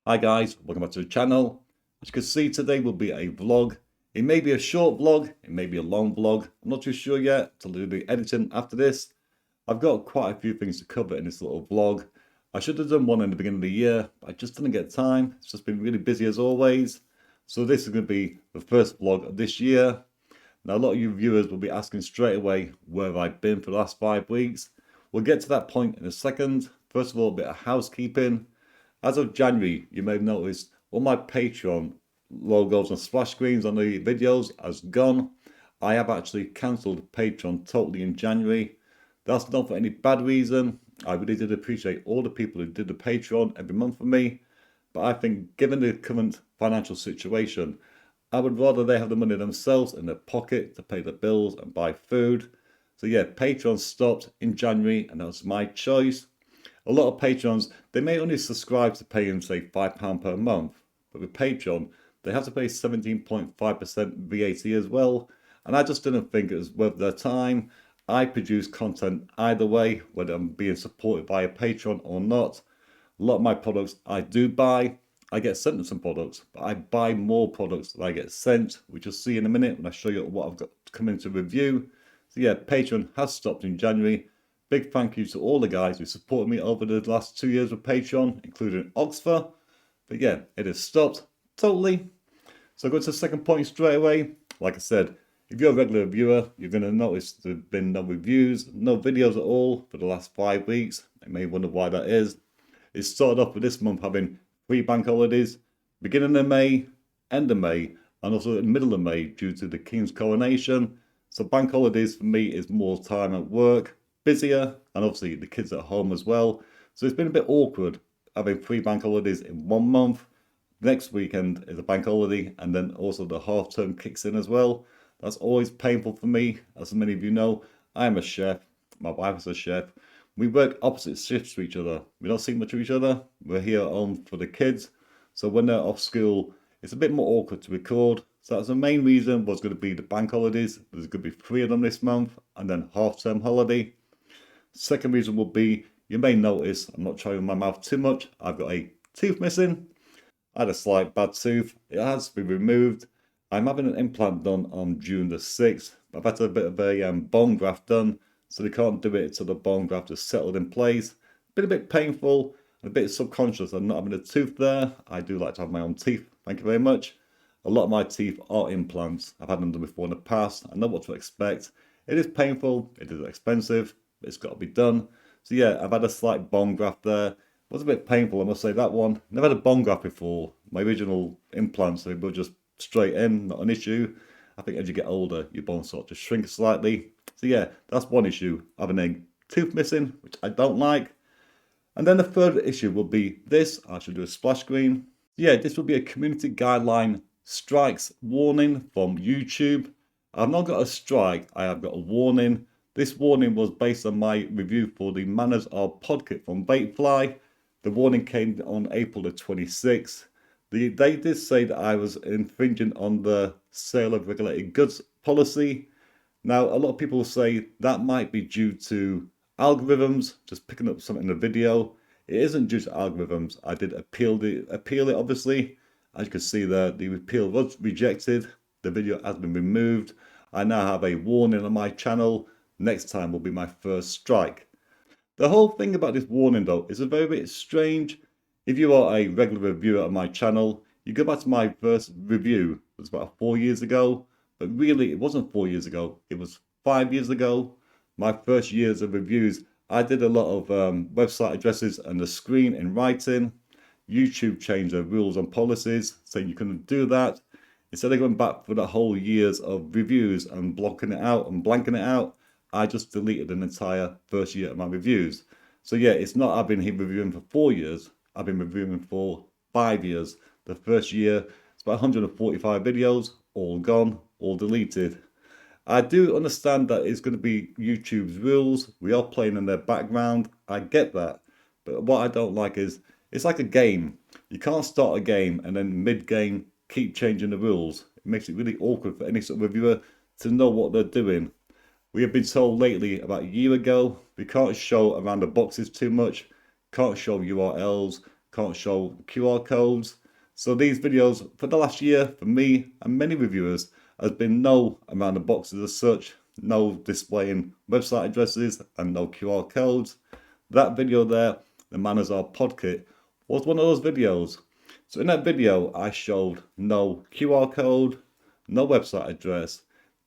Hi guys, welcome back to the channel. As you can see, today will be a vlog. It may be a short vlog, it may be a long vlog. I'm not too sure yet till I do the editing after this. I've got quite a few things to cover in this little vlog. I should have done one in the beginning of the year, but I just didn't get time. It's just been really busy as always. So this is going to be the first vlog of this year. Now a lot of you viewers will be asking straight away where I've been for the last 5 weeks. We'll get to that point in a second. First of all, a bit of housekeeping. As of January, you may have noticed all my Patreon logos and splash screens on the videos has gone. I have actually cancelled Patreon totally in January. That's not for any bad reason. I really did appreciate all the people who did the Patreon every month for me. But I think given the current financial situation, I would rather they have the money themselves in their pocket to pay the bills and buy food. So yeah, Patreon stopped in January and that was my choice. A lot of Patrons, they may only subscribe to paying, say, £5 per month. But with Patreon, they have to pay 17.5% VAT as well. And I just didn't think it was worth their time. I produce content either way, whether I'm being supported by a Patreon or not. A lot of my products I do buy. I get sent some products, but I buy more products than I get sent, which you'll see in a minute when I show you what I've got coming to review. So yeah, Patreon has stopped in January. Big thank you to all the guys who supported me over the last 2 years with Patreon, including Oxford. But yeah, it has stopped totally. So go to the second point straight away. Like I said, if you're a regular viewer, you're going to notice there have been no reviews, no videos at all for the last 5 weeks. You may wonder why that is. It started off with this month having 3 bank holidays, beginning of May, end of May, and also in the middle of May due to the King's coronation. So bank holidays for me is more time at work, busier, and obviously the kids at home as well. So it's been a bit awkward having 3 bank holidays in 1 month. Next weekend is a bank holiday, and then also the half term kicks in as well. That's always painful for me. As many of you know, I am a chef. My wife is a chef. We work opposite shifts to each other. We don't see much of each other. We're here at home for the kids. So when they're off school, it's a bit more awkward to record. So that's the main reason was going to be the bank holidays. There's going to be 3 of them this month, and then half term holiday. Second reason will be, you may notice, I'm not showing my mouth too much, I've got a tooth missing. I had a slight bad tooth. It has been removed. I'm having an implant done on June the 6th. I've had a bit of a bone graft done, so they can't do it until the bone graft is settled in place. Been a bit painful, a bit subconscious. I'm not having a tooth there. I do like to have my own teeth. Thank you very much. A lot of my teeth are implants. I've had them done before in the past. I know what to expect. It is painful. It is expensive. But it's got to be done. So yeah, I've had a slight bone graft there. It was a bit painful, I must say, that one. Never had a bone graft before. My original implants, they were just straight in, not an issue. I think as you get older, your bones sort of just shrink slightly. So yeah, that's one issue, having a tooth missing, which I don't like. And then the third issue will be this. I should do a splash screen. Yeah, this will be a community guideline strikes warning from YouTube. I've not got a strike, I have got a warning. This warning was based on my review for the Manners Are Podkit from Vapefly. The warning came on April the 26th. They did say that I was infringing on the sale of regulated goods policy. Now, a lot of people say that might be due to algorithms, just picking up something in the video. It isn't due to algorithms. I did appeal it, obviously. As you can see there, the appeal was rejected. The video has been removed. I now have a warning on my channel. Next time will be my first strike. The whole thing about this warning though is a very bit strange. If you are a regular viewer of my channel, you go back to my first review, it was about 4 years ago, but really it wasn't 4 years ago, it was 5 years ago. My first years of reviews, I did a lot of website addresses and the screen in writing. YouTube changed their rules and policies, saying you couldn't do that. Instead of going back for the whole years of reviews and blocking it out and blanking it out, I just deleted an entire first year of my reviews. So yeah, it's not I've been here reviewing for 4 years. I've been reviewing for 5 years. The first year, it's about 145 videos, all gone, all deleted. I do understand that it's going to be YouTube's rules. We are playing in their background. I get that. But what I don't like is, it's like a game. You can't start a game and then mid-game keep changing the rules. It makes it really awkward for any sort of reviewer to know what they're doing. We have been told lately, about a year ago, we can't show around the boxes too much, can't show URLs, can't show QR codes. So these videos for the last year, for me and many reviewers, has been no amount of boxes as such, no displaying website addresses and no QR codes. That video there, the Manners Are Podkit, was one of those videos. So in that video, I showed no QR code, no website address,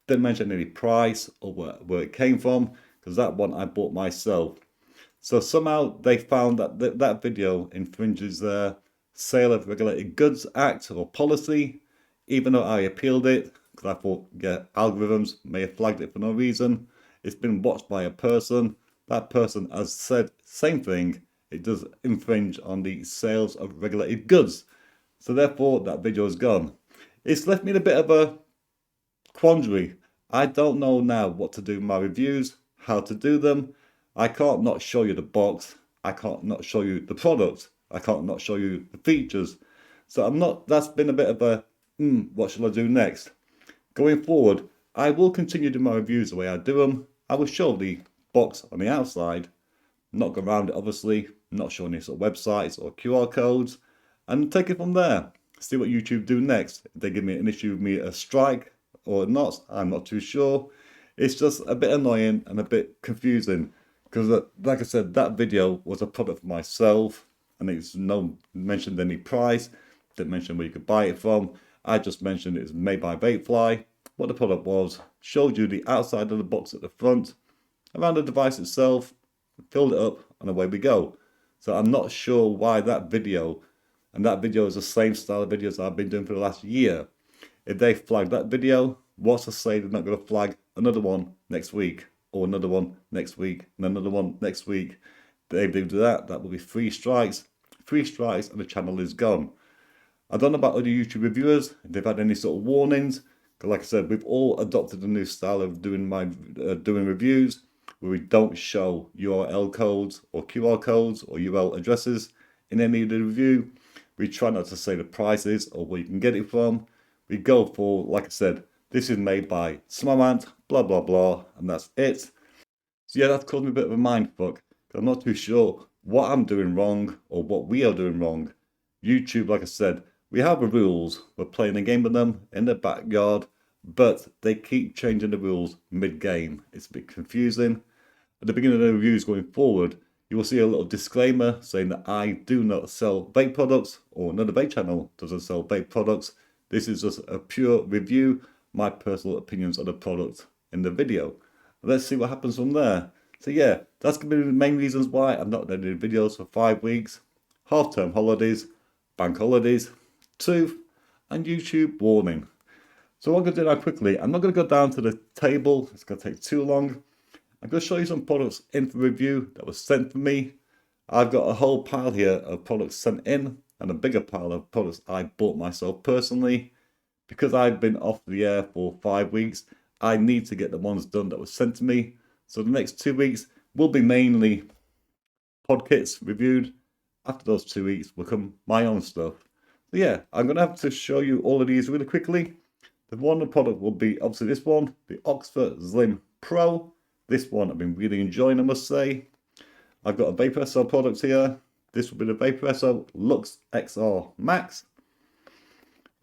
didn't mention any price or where it came from, because that one I bought myself. So somehow they found that that video infringes their Sale of Regulated Goods Act or policy, even though I appealed it, because I thought, yeah, algorithms may have flagged it for no reason. It's been watched by a person. That person has said same thing. It does infringe on the sales of regulated goods. So therefore, that video is gone. It's left me in a bit of a quandary. I don't know now what to do with my reviews, how to do them. I can't not show you the box. I can't not show you the product. I can't not show you the features. So that's been a bit of a, what shall I do next? Going forward, I will continue doing my reviews the way I do them. I will show the box on the outside, not go around it obviously, not show any sort of websites or QR codes, and take it from there. See what YouTube do next. If they give me an issue with me a strike or not, I'm not too sure. It's just a bit annoying and a bit confusing. Because, like I said, that video was a product for myself, and it's no mentioned any price, didn't mention where you could buy it from. I just mentioned it's made by Vapefly, what the product was, showed you the outside of the box at the front, around the device itself, filled it up, and away we go. So I'm not sure why that video, and that video is the same style of videos I've been doing for the last year. If they flag that video, what's to say they're not going to flag another one next week? Or another one next week, and another one next week. If they do that, that will be 3 strikes. 3 strikes and the channel is gone. I don't know about other YouTube reviewers, if they've had any sort of warnings. Because like I said, we've all adopted a new style of doing reviews, where we don't show URL codes or QR codes or URL addresses in any of the review. We try not to say the prices or where you can get it from. We go for, like I said, this is made by Smomant, blah, blah, blah, and that's it. So yeah, that's caused me a bit of a mind fuck. I'm not too sure what I'm doing wrong or what we are doing wrong. YouTube, like I said, we have the rules. We're playing a game with them in the backyard, but they keep changing the rules mid-game. It's a bit confusing. At the beginning of the reviews going forward, you will see a little disclaimer saying that I do not sell vape products, or another vape channel doesn't sell vape products. This is just a pure review, my personal opinions on the product in the video. Let's see what happens from there. So yeah, that's going to be the main reasons why I'm not doing videos for 5 weeks. Half-term holidays, bank holidays, tooth, and YouTube warning. So what I'm going to do now quickly, I'm not going to go down to the table, it's going to take too long. I'm going to show you some products in for review that was sent for me. I've got a whole pile here of products sent in, and a bigger pile of products I bought myself personally. Because I've been off the air for 5 weeks, I need to get the ones done that were sent to me. So the next 2 weeks will be mainly pod kits reviewed. After those 2 weeks will come my own stuff. So yeah, I'm going to have to show you all of these really quickly. The one product will be obviously this one, the Oxford Slim Pro. This one I've been really enjoying, I must say. I've got a Vaporesso product here. This will be the Vaporesso Lux XR Max.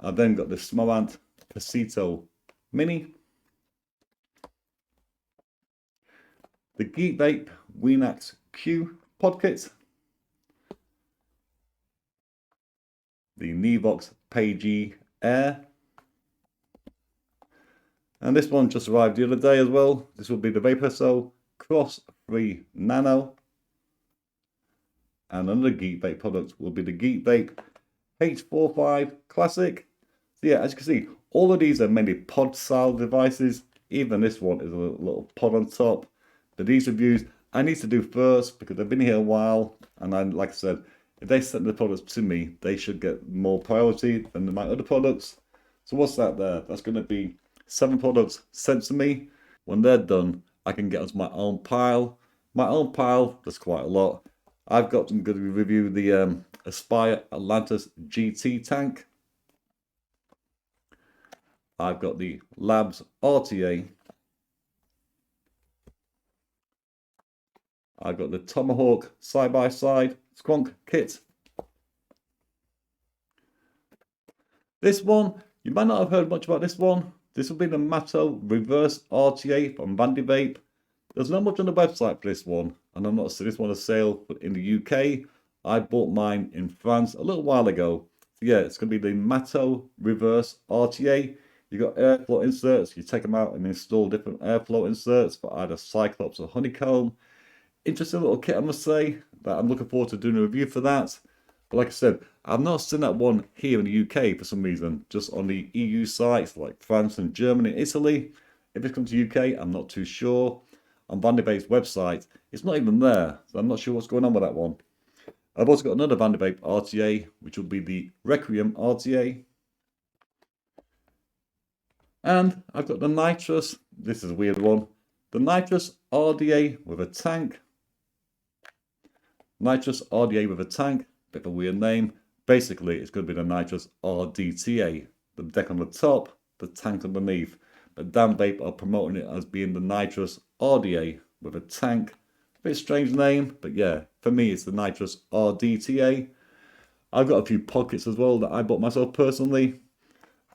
I've then got the Smomant Pasito Mini. The Geek Vape Winax Q Pod Kit. The Nevox Pagey Air. And this one just arrived the other day as well. This will be the Vaporesso Cross 3 Nano. And another Geek Vape product will be the Geek Vape H45 Classic. So yeah, as you can see, all of these are mainly pod style devices. Even this one is a little pod on top. But these reviews I need to do first because I've been here a while. And like I said, if they send the products to me, they should get more priority than my other products. So what's that there? That's going to be 7 products sent to me. When they're done, I can get onto my own pile. My own pile, there's quite a lot. I've got some good review the Aspire Atlantis GT tank. I've got the Labs RTA. I've got the Tomahawk side-by-side Squonk kit. This one, you might not have heard much about this one. This will be the Matto Reverse RTA from Vape. There's not much on the website for this one, and I'm not seeing this one on sale, but in the UK, I bought mine in France a little while ago. So yeah, it's going to be the Matto Reverse RTA. You got airflow inserts, you take them out and install different airflow inserts for either Cyclops or Honeycomb. Interesting little kit, I must say, that I'm looking forward to doing a review for that. But like I said, I've not seen that one here in the UK for some reason, just on the EU sites like France and Germany and Italy. If it's come to UK, I'm not too sure. On Vape's website, it's not even there, so I'm not sure what's going on with that one. I've also got another Vape RTA, which will be the Requiem RTA. And I've got the Nitrous, this is a weird one, the Nitrous RDA with a tank. Nitrous RDA with a tank, bit of a weird name. Basically, it's going to be the Nitrous RDTA. The deck on the top, the tank underneath. But Dan Vape are promoting it as being the Nitrous RDA with a tank. A bit strange name, but yeah, for me it's the Nitrous RDTA. I've got a few pockets as well that I bought myself personally.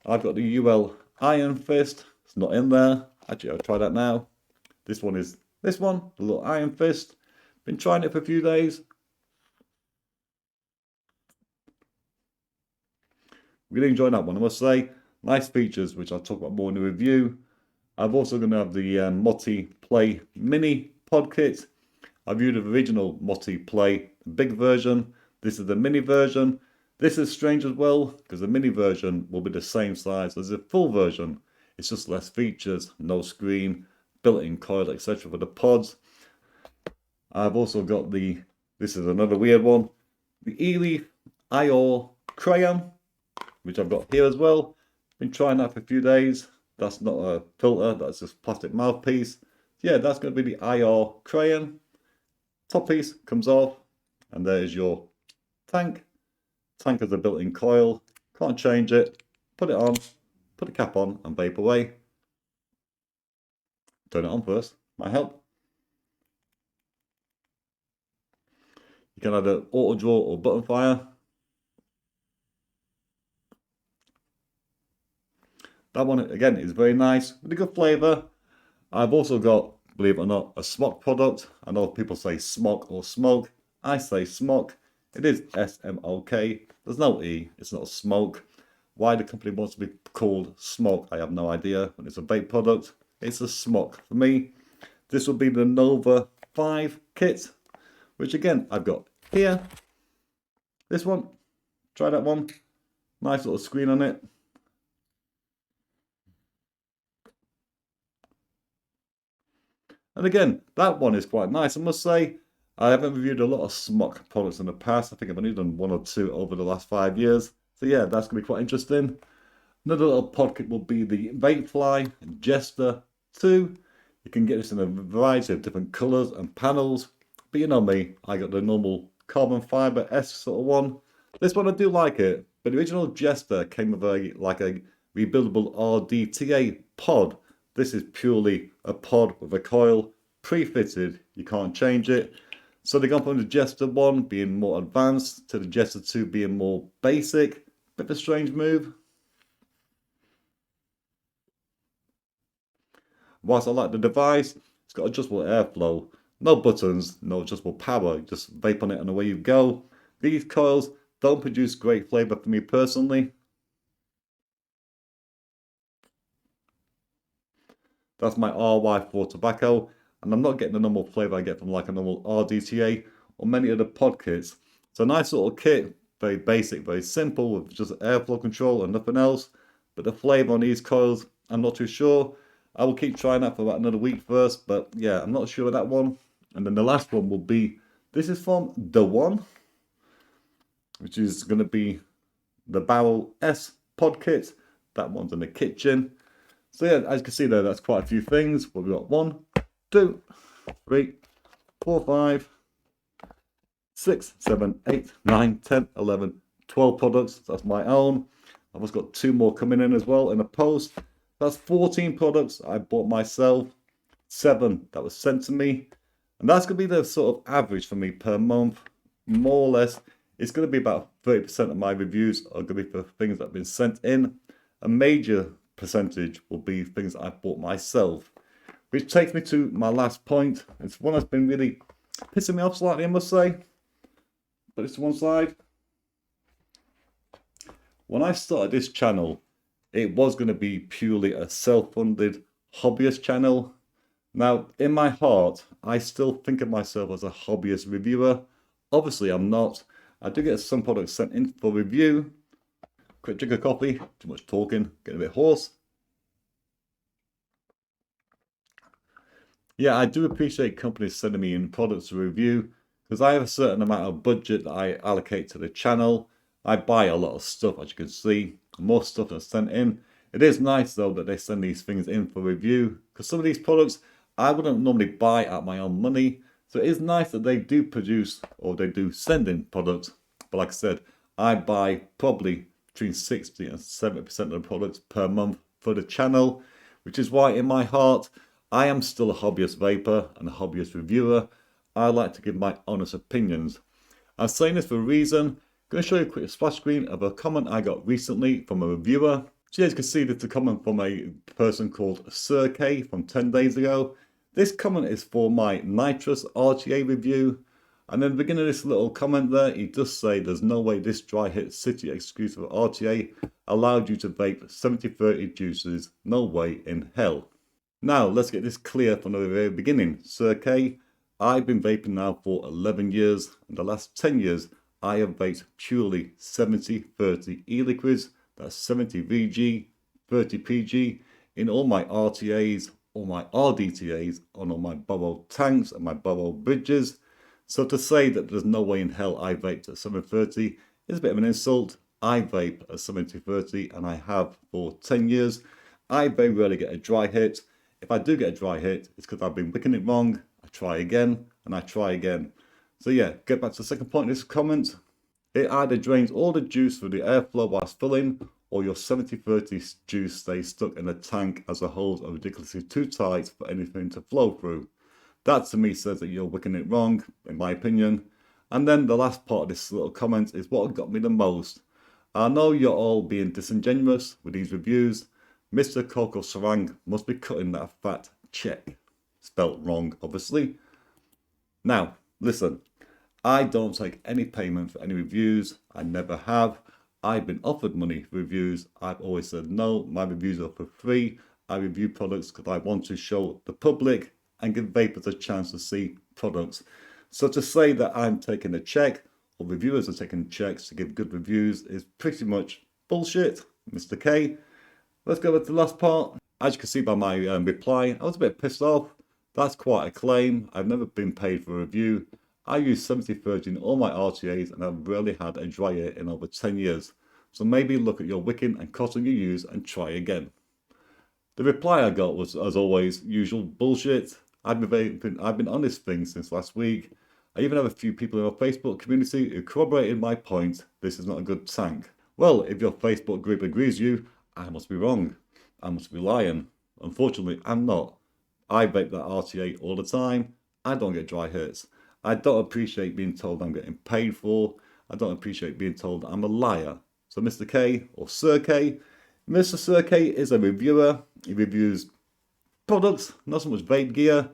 I've got the UL Iron Fist. It's not in there. Actually, I'll try that now. This one is this one, the little Iron Fist. Been trying it for a few days. Really enjoying that one, I must say. Nice features, which I'll talk about more in the review. I'm also going to have the Motti Play Mini Pod Kit. I've viewed the original Motti Play, the big version. This is the mini version. This is strange as well, because the mini version will be the same size as the full version. It's just less features, no screen, built-in coil, etc. for the pods. I've also got this is another weird one, the eLeaf IOR Crayon, which I've got here as well. Been trying that for a few days. That's not a filter, that's just plastic mouthpiece. Yeah, that's going to be the IR Crayon. Top piece comes off, and there's your tank. Tank has a built-in coil, can't change it. Put it on, put the cap on, and vape away. Turn it on first, might help. You can either auto draw or button fire. That one, again, is very nice, with a good flavour. I've also got, believe it or not, a smoke product. I know people say smoke or smoke. I say smoke. It is S-M-O-K. There's no E. It's not a smoke. Why the company wants to be called smoke, I have no idea. When it's a vape product, it's a smoke. For me, this will be the Nova 5 kit, which again, I've got here. This one, try that one. Nice little screen on it. And again, that one is quite nice, I must say. I haven't reviewed a lot of smoke products in the past. I think I've only done one or two over the last 5 years. So yeah, that's going to be quite interesting. Another little pocket will be the Vapefly Jester 2. You can get this in a variety of different colours and panels. But you know me, I got the normal carbon fibre-esque sort of one. This one I do like it. But the original Jester came with a rebuildable RDTA pod. This is purely a pod with a coil, pre-fitted, you can't change it. So they've gone from the Jester 1 being more advanced to the Jester 2 being more basic. Bit of a strange move. Whilst I like the device, it's got adjustable airflow. No buttons, no adjustable power, just vape on it and away you go. These coils don't produce great flavour for me personally. That's my RY4 tobacco, and I'm not getting the normal flavour I get from like a normal RDTA or many other pod kits. It's a nice little kit, very basic, very simple, with just airflow control and nothing else. But the flavour on these coils, I'm not too sure. I will keep trying that for about another week first, but yeah, I'm not sure of that one. And then the last one will be, this is from The One, which is going to be the Barrel S pod kit. That one's in the kitchen. So yeah, as you can see there, that's quite a few things. But we've got 1, 2, 3, 4, 5, 6, 7, 8, 9, 10, 11, 12 products. That's my own. I've also got 2 more coming in as well in a post. That's 14 products I bought myself. 7 that was sent to me. And that's going to be the sort of average for me per month. More or less, it's going to be about 30% of my reviews are going to be for things that have been sent in. A major percentage will be things that I bought myself. Which takes me to my last point. It's one that's been really pissing me off slightly, I must say. But it's to one side. When I started this channel, it was going to be purely a self-funded hobbyist channel. Now, in my heart, I still think of myself as a hobbyist reviewer. Obviously, I'm not. I do get some products sent in for review. Quick drink of coffee, too much talking, getting a bit hoarse. Yeah, I do appreciate companies sending me in products to review because I have a certain amount of budget that I allocate to the channel. I buy a lot of stuff, as you can see, more stuff that's sent in. It is nice though that they send these things in for review because some of these products I wouldn't normally buy out my own money. So it is nice that they do produce or they do send in products. But like I said, I buy probably between 60 and 70% of the products per month for the channel, which is why in my heart, I am still a hobbyist vapor and a hobbyist reviewer. I like to give my honest opinions. I'm saying this for a reason. I'm going to show you a quick splash screen of a comment I got recently from a reviewer. So as you can see, this is a comment from a person called Sir K from 10 days ago. This comment is for my Nitrous RTA review. And then at the beginning of this little comment there, he does say there's no way this dry hit city exclusive RTA allowed you to vape 70-30 juices. No way in hell. Now, let's get this clear from the very beginning. Sir K, I've been vaping now for 11 years. In the last 10 years, I have vaped purely 70-30 e-liquids. That's 70 VG, 30 PG in all my RTAs, all my RDTAs, on all my borrowed tanks and my borrowed bridges. So to say that there's no way in hell I vaped at 730 is a bit of an insult. I vape at 70-30 and I have for 10 years. I very rarely get a dry hit. If I do get a dry hit, it's because I've been wicking it wrong. I try again and I try again. So yeah, get back to the second point of this comment. It either drains all the juice through the airflow whilst filling, or your 70-30 juice stays stuck in the tank as the holes are ridiculously too tight for anything to flow through. That to me says that you're wicking it wrong, in my opinion. And then the last part of this little comment is what got me the most. I know you're all being disingenuous with these reviews. Mr. Coco Sarang must be cutting that fat check. Spelt wrong, obviously. Now, listen. I don't take any payment for any reviews. I never have. I've been offered money for reviews. I've always said no. My reviews are for free. I review products because I want to show the public and give vapors a chance to see products. So to say that I'm taking a check or reviewers are taking checks to give good reviews is pretty much bullshit, Mr. K. Let's go with the last part. As you can see by my reply, I was a bit pissed off. That's quite a claim. I've never been paid for a review. I use 70-30 in all my RTAs and I've rarely had a dry hit in over 10 years. So maybe look at your wicking and cotton you use and try again. The reply I got was, as always, usual bullshit. I've been on this thing since last week. I even have a few people in our Facebook community who corroborated my point. This is not a good tank. Well, if your Facebook group agrees with you, I must be wrong. I must be lying. Unfortunately, I'm not. I vape that RTA all the time. I don't get dry hits. I don't appreciate being told I'm getting paid for. I don't appreciate being told I'm a liar. So Mr. K or Sir K. Mr. Sir K is a reviewer. He reviews products, not so much vape gear.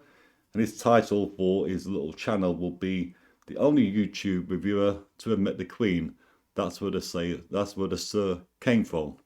And his title for his little channel will be the only YouTube reviewer to admit the Queen. That's where the Sir came from.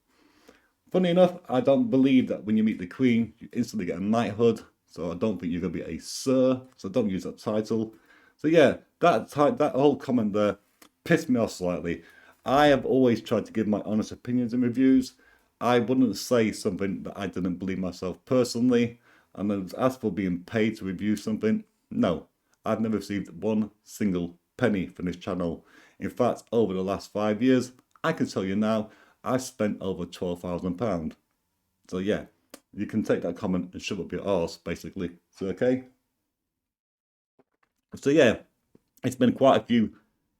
Funny enough, I don't believe that when you meet the Queen, you instantly get a knighthood. So I don't think you're going to be a Sir. So don't use that title. So yeah, that whole comment there pissed me off slightly. I have always tried to give my honest opinions in reviews. I wouldn't say something that I didn't believe myself personally. And as for being paid to review something, no. I've never received one single penny from this channel. In fact, over the last 5 years, I can tell you now, I've spent over £12,000. So yeah, you can take that comment and shove up your arse, basically. So okay? So yeah, it's been quite a few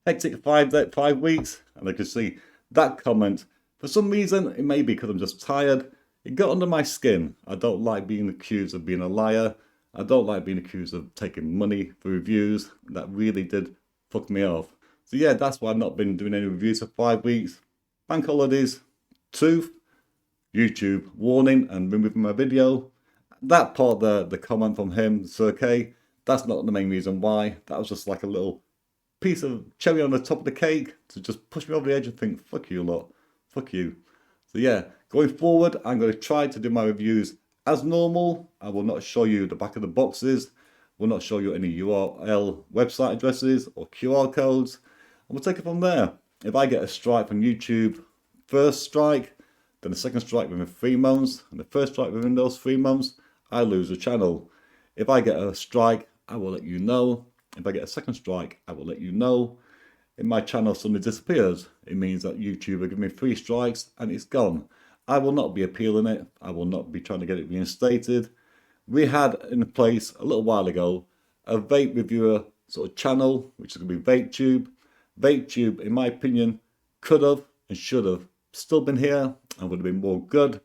hectic 5 weeks, and I can see that comment, for some reason, it may be because I'm just tired, it got under my skin. I don't like being accused of being a liar. I don't like being accused of taking money for reviews. That really did fuck me off. So yeah, that's why I've not been doing any reviews for 5 weeks. Bank holidays, tooth, YouTube warning and removing my video. That part, the comment from him, it's okay. That's not the main reason why. That was just like a little piece of cherry on the top of the cake to just push me over the edge and think, fuck you lot, fuck you. So yeah, going forward, I'm going to try to do my reviews as normal. I will not show you the back of the boxes. Will not show you any URL website addresses or QR codes. And we'll take it from there. If I get a strike from YouTube, first strike, then the second strike within 3 months, and the first strike within those 3 months, I lose the channel. If I get a strike, I will let you know. If I get a second strike, I will let you know. If my channel suddenly disappears, it means that YouTube will give me 3 strikes and it's gone. I will not be appealing it. I will not be trying to get it reinstated. We had in place a little while ago a vape reviewer sort of channel, which is going to be VapeTube. VapeTube, in my opinion, could have and should have still been here and would have been more good.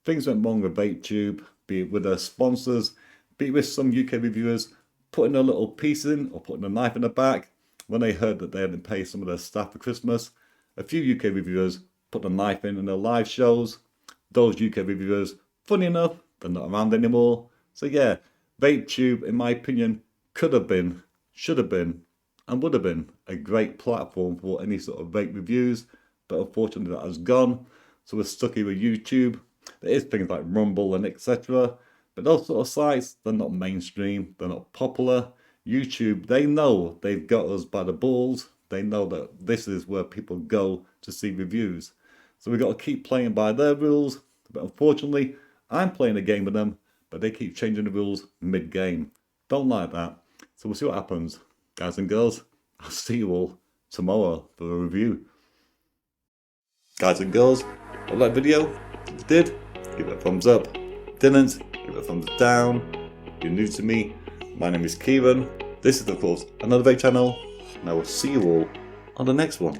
Things went wrong with VapeTube, be it with their sponsors, be it with some UK reviewers putting a little piece in or putting a knife in the back when they heard that they hadn't paid some of their staff for Christmas. A few UK reviewers put a knife in their live shows. Those UK reviewers, funny enough, they're not around anymore. So yeah, VapeTube, in my opinion, could have been, should have been, and would have been a great platform for any sort of vape reviews, but unfortunately that has gone. So we're stuck here with YouTube. There is things like Rumble and etc. But those sort of sites, they're not mainstream, they're not popular. YouTube, they know they've got us by the balls. They know that this is where people go to see reviews. So we've got to keep playing by their rules. But unfortunately, I'm playing a game with them, but they keep changing the rules mid-game. Don't like that. So we'll see what happens. Guys and girls, I'll see you all tomorrow for a review. Guys and girls, like that video? If you did, give it a thumbs up. If you didn't, give it a thumbs down. If you're new to me, my name is Kieran. This is of course another vape channel, and I will see you all on the next one.